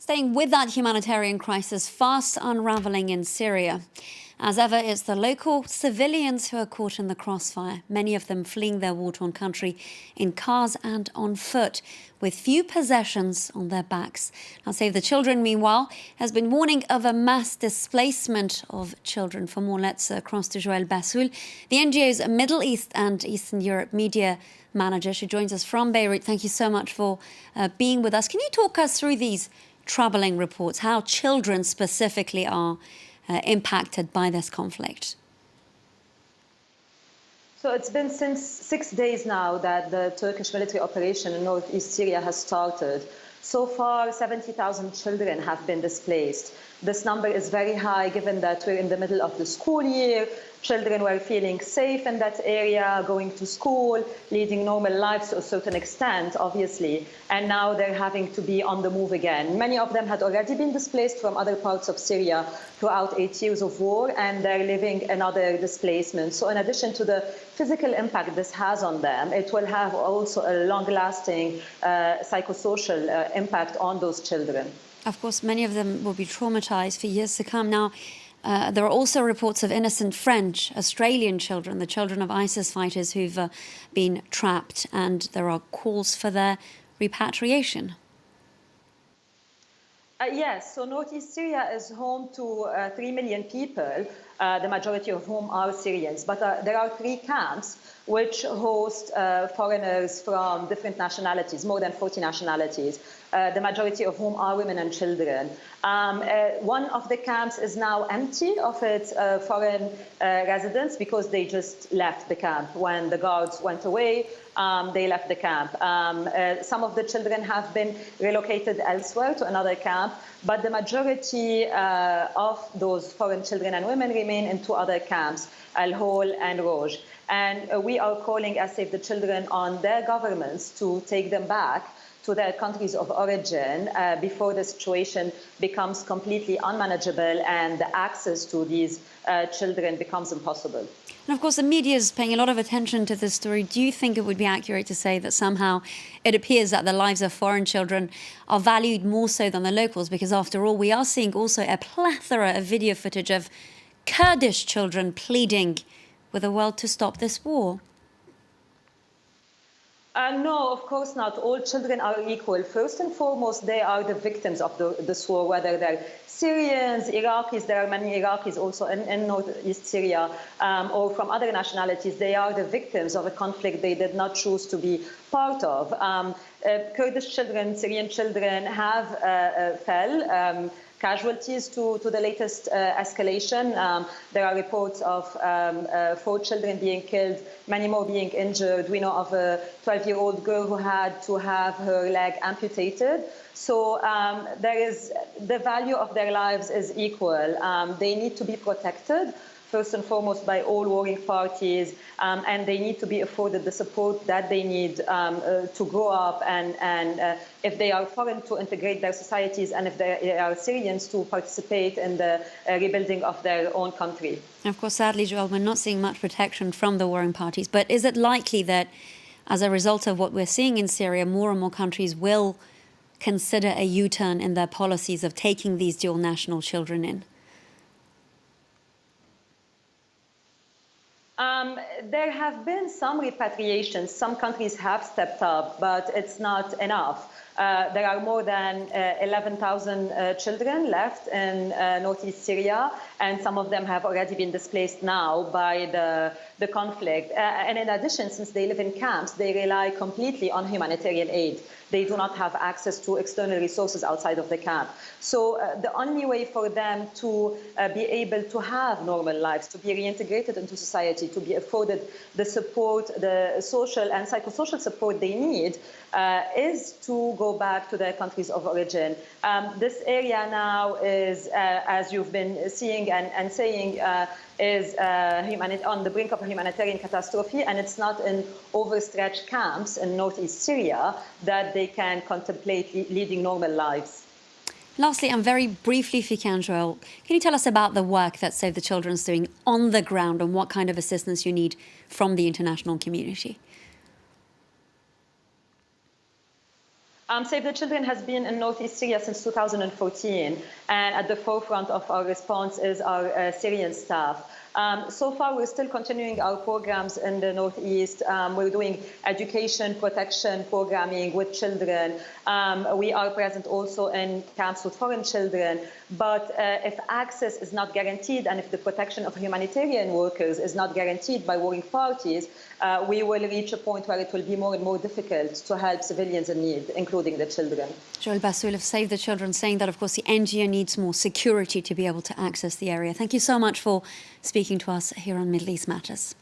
Staying with that humanitarian crisis fast unravelling in Syria. As ever, it's the local civilians who are caught in the crossfire, many of them fleeing their war-torn country in cars and on foot, with few possessions on their backs. Now, Save the Children, meanwhile, has been warning of a mass displacement of children. For more, let's cross to Joelle Bassoul, the NGO's Middle East and Eastern Europe media manager. She joins us from Beirut. Thank you so much for being with us. Can you talk us through these troubling reports, how children specifically are impacted by this conflict? So it's been since 6 days now that the Turkish military operation in northeast Syria has started. So far, 70,000 children have been displaced. This number is very high given that we're in the middle of the school year. Children were feeling safe in that area, going to school, leading normal lives to a certain extent, obviously. And now they're having to be on the move again. Many of them had already been displaced from other parts of Syria throughout 8 years of war, and they're living another displacement. So in addition to the physical impact this has on them, it will have also a long-lasting psychosocial impact on those children. Of course, many of them will be traumatized for years to come. Now, there are also reports of innocent French, Australian children, the children of ISIS fighters who've been trapped, and there are calls for their repatriation. Yes, so northeast Syria is home to 3 million people, the majority of whom are Syrians. But there are 3 camps which host foreigners from different nationalities, more than 40 nationalities, the majority of whom are women and children. One of the camps is now empty of its foreign residents because they just left the camp. When the guards went away, they left the camp. Some of the children have been relocated elsewhere to another camp, but the majority of those foreign children and women remain in 2 other camps, Al-Hol and Roj. And we are calling, as Save the Children, on their governments to take them back to their countries of origin before the situation becomes completely unmanageable and the access to these children becomes impossible. And of course, the media is paying a lot of attention to this story. Do you think it would be accurate to say that somehow it appears that the lives of foreign children are valued more so than the locals? Because after all, we are seeing also a plethora of video footage of Kurdish children pleading with the world to stop this war. No, of course not. All children are equal. First and foremost, they are the victims of this war, whether they're Syrians, Iraqis. There are many Iraqis also in northeast Syria, or from other nationalities. They are the victims of a conflict they did not choose to be part of. Kurdish children, Syrian children have fell casualties to the latest escalation. There are reports of 4 children being killed, many more being injured. We know of a 12-year-old girl who had to have her leg amputated. So the value of their lives is equal. They need to be protected, first and foremost, by all warring parties, and they need to be afforded the support that they need to grow up and if they are foreign, to integrate their societies, and if they are Syrians, to participate in the rebuilding of their own country. And of course, sadly, Joelle, we're not seeing much protection from the warring parties. But is it likely that, as a result of what we're seeing in Syria, more and more countries will consider a U-turn in their policies of taking these dual national children in? There have been some repatriations. Some countries have stepped up, but it's not enough. There are more than 11,000 children left in northeast Syria, and some of them have already been displaced now by the conflict. And in addition, since they live in camps, they rely completely on humanitarian aid. They do not have access to external resources outside of the camp. So the only way for them to be able to have normal lives, to be reintegrated into society, to be afforded the support, the social and psychosocial support they need, is to go back to their countries of origin. This area now is, as you've been seeing and saying, is on the brink of a humanitarian catastrophe, and it's not in overstretched camps in northeast Syria that they can contemplate leading normal lives. Lastly, and very briefly, if you can, Joelle, can you tell us about the work that Save the Children is doing on the ground and what kind of assistance you need from the international community? Save the Children has been in northeast Syria since 2014, and at the forefront of our response is our Syrian staff. So far, we're still continuing our programs in the northeast. We're doing education, protection programming with children. We are present also in camps with foreign children. But if access is not guaranteed and if the protection of humanitarian workers is not guaranteed by warring parties, we will reach a point where it will be more and more difficult to help civilians in need, including the children. Joelle Bassoul of Save the Children saying that, of course, the NGO needs more security to be able to access the area. Thank you so much for speaking to us here on Middle East Matters.